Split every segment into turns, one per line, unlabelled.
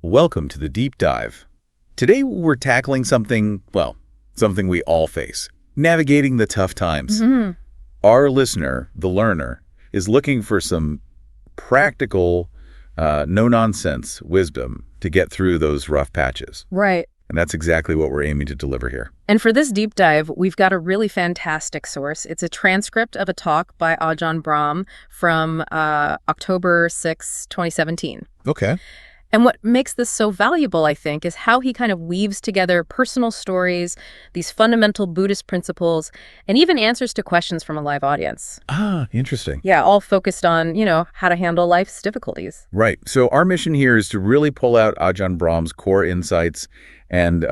Welcome to the Deep Dive. Today we're tackling something we all face, navigating the tough times. Our listener, the learner, is looking for some practical, no-nonsense wisdom to get through those rough patches.
Right.
And that's exactly what we're aiming to deliver here.
And for this deep dive, we've got a really fantastic source. It's a transcript of a talk by Ajahn Brahm from October 6, 2017.
Okay.
And what makes this so valuable, I think, is how he kind of weaves together personal stories, these fundamental Buddhist principles, and even answers to questions from a live audience.
Ah, interesting.
Yeah, all focused on, how to handle life's difficulties.
Right. So our mission here is to really pull out Ajahn Brahm's core insights and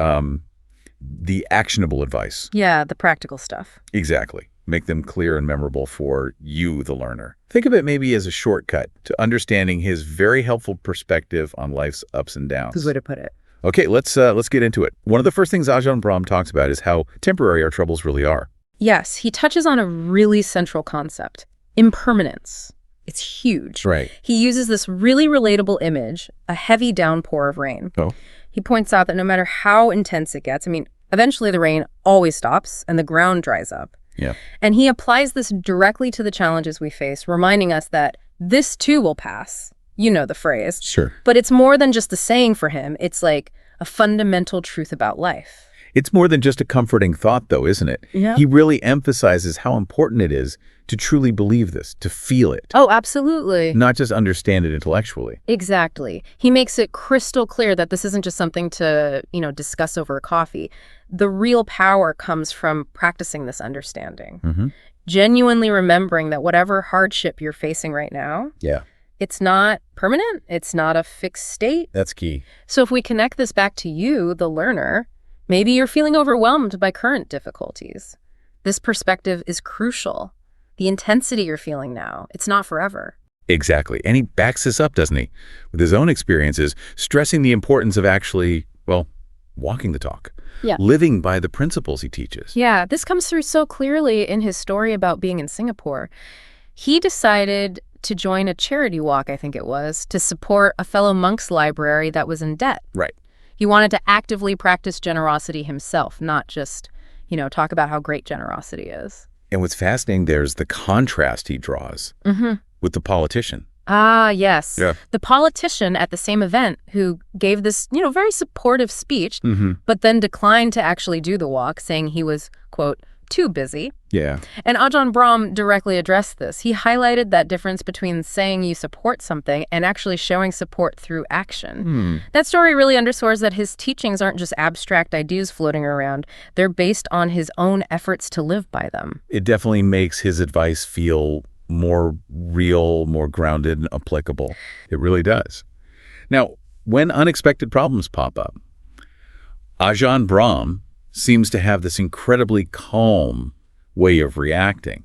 the actionable advice.
Yeah, the practical stuff.
Exactly. Make them clear and memorable for you, the learner. Think of it maybe as a shortcut to understanding his very helpful perspective on life's ups and downs.
Good way to put it.
Okay, let's get into it. One of the first things Ajahn Brahm talks about is how temporary our troubles really are.
Yes, he touches on a really central concept, impermanence. It's huge.
Right.
He uses this really relatable image, a heavy downpour of rain.
Oh.
He points out that no matter how intense it gets, eventually the rain always stops and the ground dries up.
Yeah.
And he applies this directly to the challenges we face, reminding us that this too will pass. You know the phrase.
Sure.
But it's more than just a saying for him. It's like a fundamental truth about life.
It's more than just a comforting thought, though, isn't it?
Yeah.
He really emphasizes how important it is to truly believe this, to feel it.
Oh, absolutely.
Not just understand it intellectually.
Exactly. He makes it crystal clear that this isn't just something to, discuss over coffee. The real power comes from practicing this understanding. Genuinely remembering that whatever hardship you're facing right now,
Yeah.
it's not permanent. It's not a fixed state.
That's key.
So if we connect this back to you, the learner, maybe you're feeling overwhelmed by current difficulties. This perspective is crucial. The intensity you're feeling now, it's not forever.
Exactly. And he backs this up, doesn't he? With his own experiences, stressing the importance of actually, walking the talk.
Yeah.
Living by the principles he teaches.
Yeah, this comes through so clearly in his story about being in Singapore. He decided to join a charity walk, I think it was, to support a fellow monks library that was in debt.
Right.
He wanted to actively practice generosity himself, not just, talk about how great generosity is.
And what's fascinating there is the contrast he draws with the politician.
Ah, yes.
Yeah.
The politician at the same event who gave this, very supportive speech, but then declined to actually do the walk, saying he was, quote, too busy.
Yeah.
And Ajahn Brahm directly addressed this. He highlighted that difference between saying you support something and actually showing support through action. That story really underscores that his teachings aren't just abstract ideas floating around. They're based on his own efforts to live by them.
It definitely makes his advice feel more real, more grounded and applicable. It really does. Now, when unexpected problems pop up, Ajahn Brahm seems to have this incredibly calm way of reacting.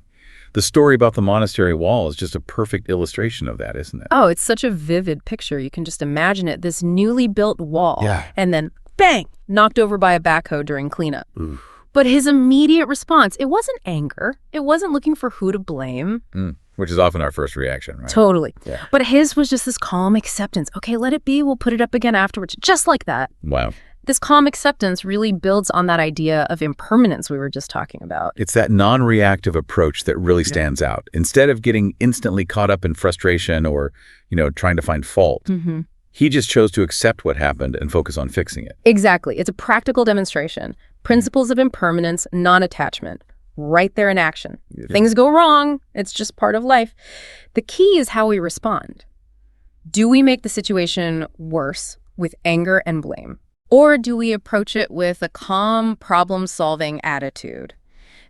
The story about the monastery wall is just a perfect illustration of that, isn't it?
Oh, it's such a vivid picture. You can just imagine it, this newly built wall.
Yeah.
And then, bang, knocked over by a backhoe during cleanup.
Oof.
But his immediate response, it wasn't anger. It wasn't looking for who to blame.
Which is often our first reaction, right?
Totally.
Yeah.
But his was just this calm acceptance. Okay, let it be. We'll put it up again afterwards. Just like that.
Wow.
This calm acceptance really builds on that idea of impermanence we were just talking about.
It's that non-reactive approach that really stands out. Instead of getting instantly caught up in frustration or, trying to find fault, he just chose to accept what happened and focus on fixing it.
Exactly. It's a practical demonstration. Principles of impermanence, non-attachment, right there in action.
Yeah.
Things go wrong. It's just part of life. The key is how we respond. Do we make the situation worse with anger and blame? Or do we approach it with a calm, problem-solving attitude?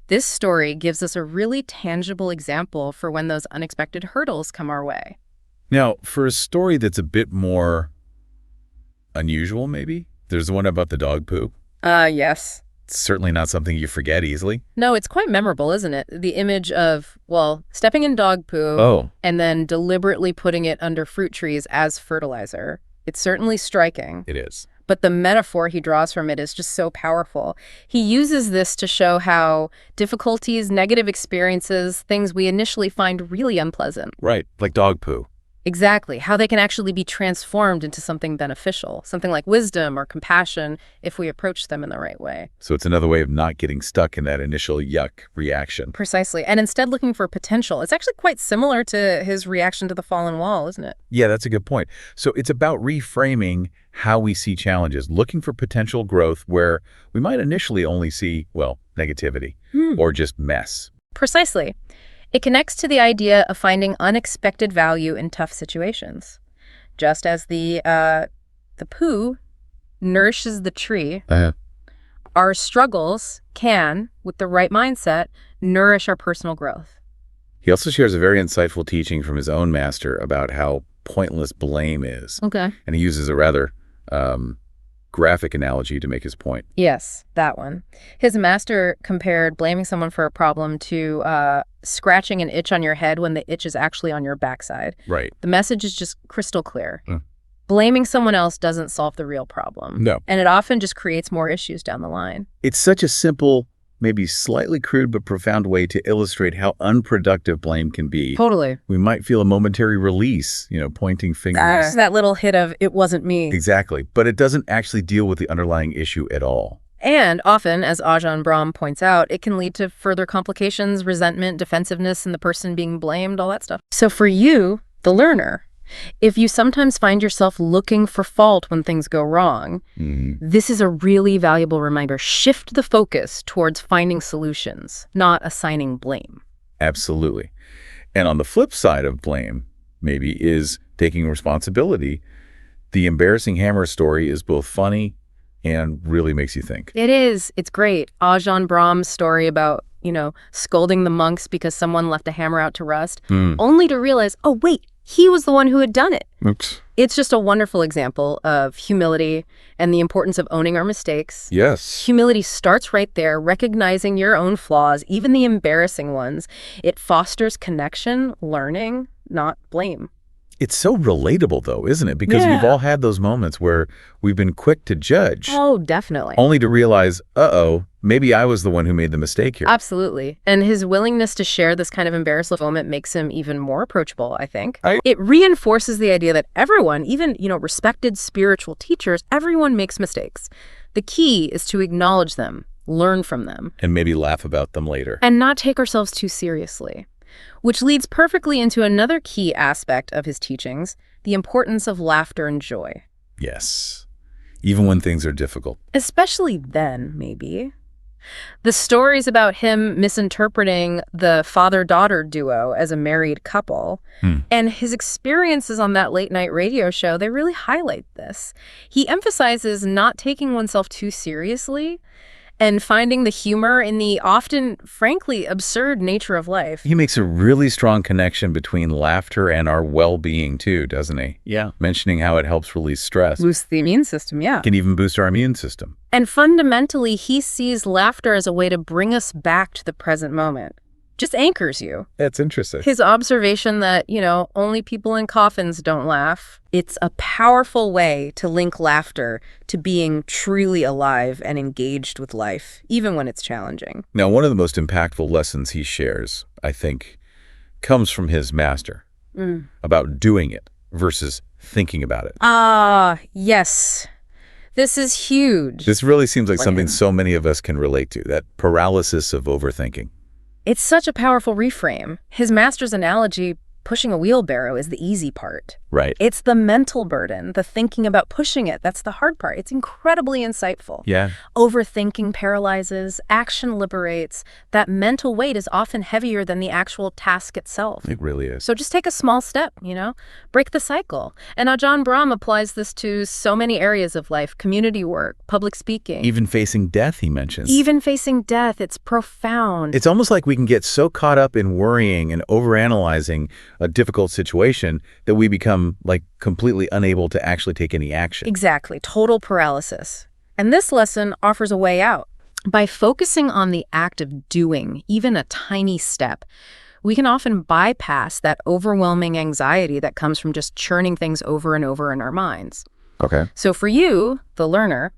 This story gives us a really tangible example for when those unexpected hurdles come our way.
Now, for a story that's a bit more unusual, maybe, there's the one about the dog poop.
Yes.
It's certainly not something you forget easily.
No, it's quite memorable, isn't it? The image of, stepping in dog poo and then deliberately putting it under fruit trees as fertilizer. It's certainly striking.
It is.
But the metaphor he draws from it is just so powerful. He uses this to show how difficulties, negative experiences, things we initially find really unpleasant.
Right, like dog poo.
Exactly. How they can actually be transformed into something beneficial, something like wisdom or compassion if we approach them in the right way.
So it's another way of not getting stuck in that initial yuck reaction.
Precisely. And instead looking for potential. It's actually quite similar to his reaction to the fallen wall, isn't it?
Yeah, that's a good point. So it's about reframing how we see challenges, looking for potential growth where we might initially only see, well, negativity or just mess.
Precisely. It connects to the idea of finding unexpected value in tough situations. Just as the poo nourishes the tree, our struggles can, with the right mindset, nourish our personal growth.
He also shares a very insightful teaching from his own master about how pointless blame is.
Okay.
And he uses a rather graphic analogy to make his point.
Yes, that one. His master compared blaming someone for a problem to scratching an itch on your head when the itch is actually on your backside.
Right.
The message is just crystal clear. Blaming someone else doesn't solve the real problem.
No.
And it often just creates more issues down the line.
It's such a simple, maybe slightly crude but profound way to illustrate how unproductive blame can be.
Totally.
We might feel a momentary release, pointing fingers.
That little hit of, it wasn't me.
Exactly. But it doesn't actually deal with the underlying issue at all.
And often, as Ajahn Brahm points out, it can lead to further complications, resentment, defensiveness in the person being blamed, all that stuff. So for you, the learner, if you sometimes find yourself looking for fault when things go wrong, this is a really valuable reminder. Shift the focus towards finding solutions, not assigning blame.
Absolutely. And on the flip side of blame, maybe, is taking responsibility. The embarrassing hammer story is both funny and really makes you think.
It is. It's great. Ajahn Brahm's story about, scolding the monks because someone left a hammer out to rust, only to realize, oh, wait, he was the one who had done it.
Oops.
It's just a wonderful example of humility and the importance of owning our mistakes.
Yes.
Humility starts right there, recognizing your own flaws, even the embarrassing ones. It fosters connection, learning, not blame.
It's so relatable, though, isn't it? Because we've all had those moments where we've been quick to judge.
Oh, definitely.
Only to realize, maybe I was the one who made the mistake here.
Absolutely. And his willingness to share this kind of embarrassing moment makes him even more approachable, I think. It reinforces the idea that everyone, even, respected spiritual teachers, everyone makes mistakes. The key is to acknowledge them, learn from them.
And maybe laugh about them later.
And not take ourselves too seriously. Which leads perfectly into another key aspect of his teachings, the importance of laughter and joy.
Yes. Even when things are difficult.
Especially then, maybe. The stories about him misinterpreting the father-daughter duo as a married couple and his experiences on that late-night radio show, they really highlight this. He emphasizes not taking oneself too seriously and finding the humor in the often, frankly, absurd nature of life.
He makes a really strong connection between laughter and our well-being, too, doesn't he? Yeah. Mentioning how it helps release stress.
Boost the immune system, yeah.
Can even boost our immune system.
And fundamentally, he sees laughter as a way to bring us back to the present moment. Just anchors you.
That's interesting.
His observation that, only people in coffins don't laugh. It's a powerful way to link laughter to being truly alive and engaged with life, even when it's challenging.
Now, one of the most impactful lessons he shares, I think, comes from his master about doing it versus thinking about it.
Ah, yes. This is huge.
This really seems like something so many of us can relate to, that paralysis of overthinking.
It's such a powerful reframe. His master's analogy, pushing a wheelbarrow, is the easy part.
Right.
It's the mental burden, the thinking about pushing it. That's the hard part. It's incredibly insightful.
Yeah.
Overthinking paralyzes, action liberates. That mental weight is often heavier than the actual task itself.
It really is.
So just take a small step, break the cycle. And Ajahn Brahm applies this to so many areas of life, community work, public speaking.
Even facing death, he mentions.
Even facing death, it's profound.
It's almost like we can get so caught up in worrying and overanalyzing a difficult situation that we become completely unable to actually take any action.
Exactly. Total paralysis. And this lesson offers a way out. By focusing on the act of doing, even a tiny step, we can often bypass that overwhelming anxiety that comes from just churning things over and over in our minds.
Okay.
So for you, the learner,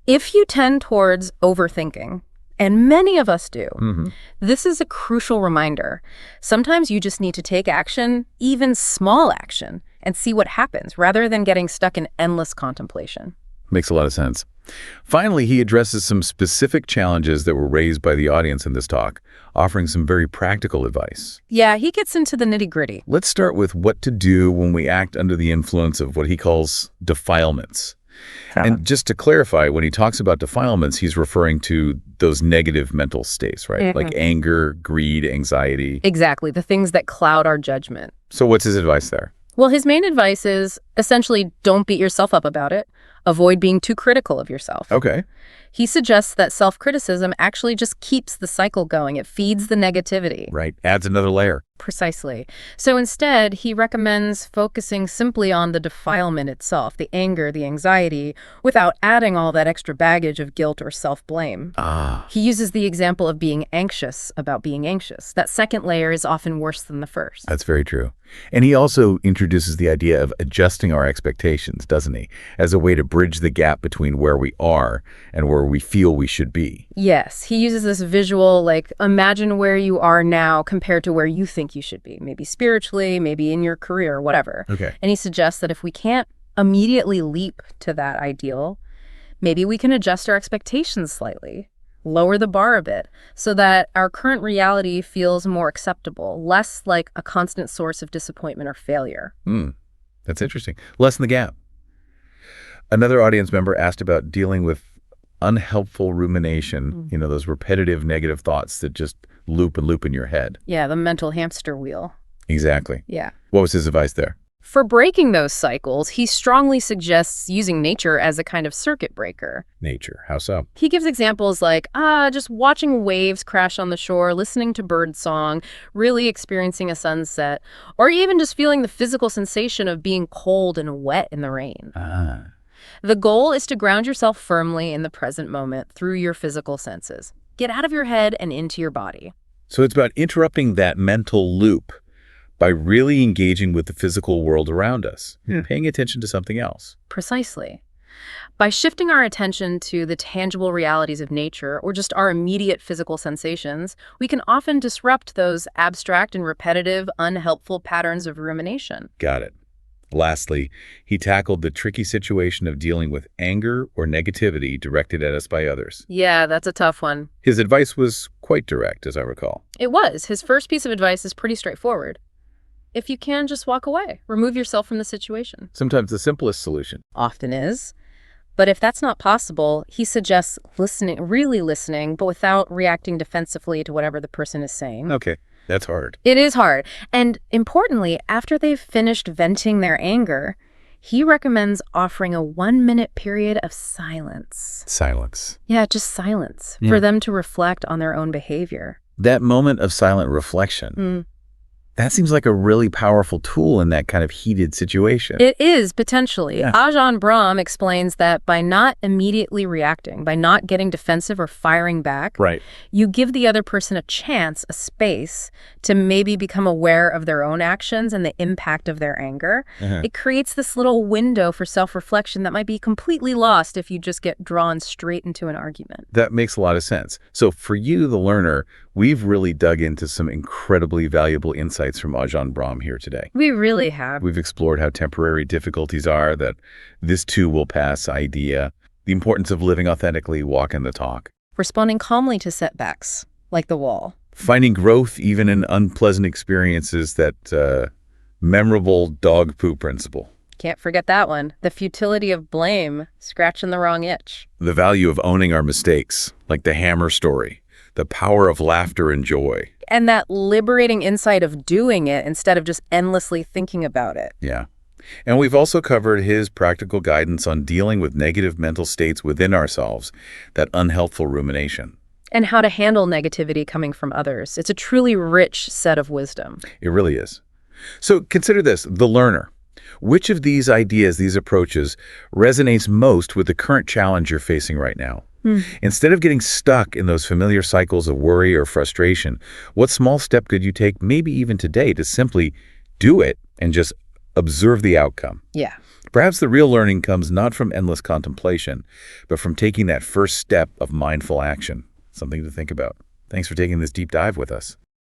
if you tend towards overthinking, And many of us do.
Hmm.
This is a crucial reminder. Sometimes you just need to take action, even small action, and see what happens rather than getting stuck in endless contemplation.
Makes a lot of sense. Finally, he addresses some specific challenges that were raised by the audience in this talk, offering some very practical advice.
Yeah, he gets into the nitty-gritty.
Let's start with what to do when we act under the influence of what he calls defilements. And just to clarify, when he talks about defilements, he's referring to those negative mental states, right? Like anger, greed, anxiety.
Exactly, the things that cloud our judgment.
So what's his advice there?
Well, his main advice is essentially don't beat yourself up about it. Avoid being too critical of yourself.
Okay.
He suggests that self-criticism actually just keeps the cycle going. It feeds the negativity.
Right. Adds another layer.
Precisely. So instead, he recommends focusing simply on the defilement itself, the anger, the anxiety, without adding all that extra baggage of guilt or self-blame. He uses the example of being anxious about being anxious. That second layer is often worse than the first.
That's very true. And he also introduces the idea of adjusting our expectations, doesn't he? As a way to bridge the gap between where we are and where we feel we should be.
Yes, he uses this visual, like, imagine where you are now compared to where you think you should be, maybe spiritually, maybe in your career, whatever.
Okay.
And he suggests that if we can't immediately leap to that ideal, maybe we can adjust our expectations slightly, lower the bar a bit, so that our current reality feels more acceptable, less like a constant source of disappointment or failure.
That's interesting. Lessen the gap. Another audience member asked about dealing with unhelpful rumination, those repetitive negative thoughts that just loop and loop in your head.
Yeah, the mental hamster wheel.
Exactly.
Yeah.
What was his advice there?
For breaking those cycles, he strongly suggests using nature as a kind of circuit breaker.
Nature. How so?
He gives examples like, just watching waves crash on the shore, listening to bird song, really experiencing a sunset, or even just feeling the physical sensation of being cold and wet in the rain. The goal is to ground yourself firmly in the present moment through your physical senses. Get out of your head and into your body.
So it's about interrupting that mental loop by really engaging with the physical world around us, paying attention to something else.
Precisely. By shifting our attention to the tangible realities of nature or just our immediate physical sensations, we can often disrupt those abstract and repetitive, unhelpful patterns of rumination.
Got it. Lastly, he tackled the tricky situation of dealing with anger or negativity directed at us by others.
Yeah, that's a tough one.
His advice was quite direct, as I recall.
It was. His first piece of advice is pretty straightforward. If you can, just walk away. Remove yourself from the situation.
Sometimes the simplest solution.
Often is. But if that's not possible, he suggests listening, really listening, but without reacting defensively to whatever the person is saying.
Okay, that's hard.
It is hard. And importantly, after they've finished venting their anger, he recommends offering a 1-minute period of silence.
Silence.
Yeah, just silence for them to reflect on their own behavior.
That moment of silent reflection. That seems like a really powerful tool in that kind of heated situation.
It is, potentially.
Yeah.
Ajahn Brahm explains that by not immediately reacting, by not getting defensive or firing back,
Right.
you give the other person a chance, a space, to maybe become aware of their own actions and the impact of their anger. It creates this little window for self-reflection that might be completely lost if you just get drawn straight into an argument.
That makes a lot of sense. So for you, the learner, we've really dug into some incredibly valuable insights from Ajahn Brahm here today.
We really have.
We've explored how temporary difficulties are, that this too will pass idea, the importance of living authentically, walking the talk,
Responding calmly to setbacks, like the wall.
finding growth even in unpleasant experiences, that memorable dog poo principle,
Can't forget that one. The futility of blame, scratching the wrong itch.
the value of owning our mistakes, like the hammer story, the power of laughter and joy.
And that liberating insight of doing it instead of just endlessly thinking about it.
Yeah. And we've also covered his practical guidance on dealing with negative mental states within ourselves, that unhelpful rumination.
And how to handle negativity coming from others. It's a truly rich set of wisdom.
It really is. So consider this, the learner. Which of these ideas, these approaches, resonates most with the current challenge you're facing right now? Instead of getting stuck in those familiar cycles of worry or frustration, what small step could you take, maybe even today, to simply do it and just observe the outcome?
Yeah.
Perhaps the real learning comes not from endless contemplation, but from taking that first step of mindful action. Something to think about. Thanks for taking this deep dive with us.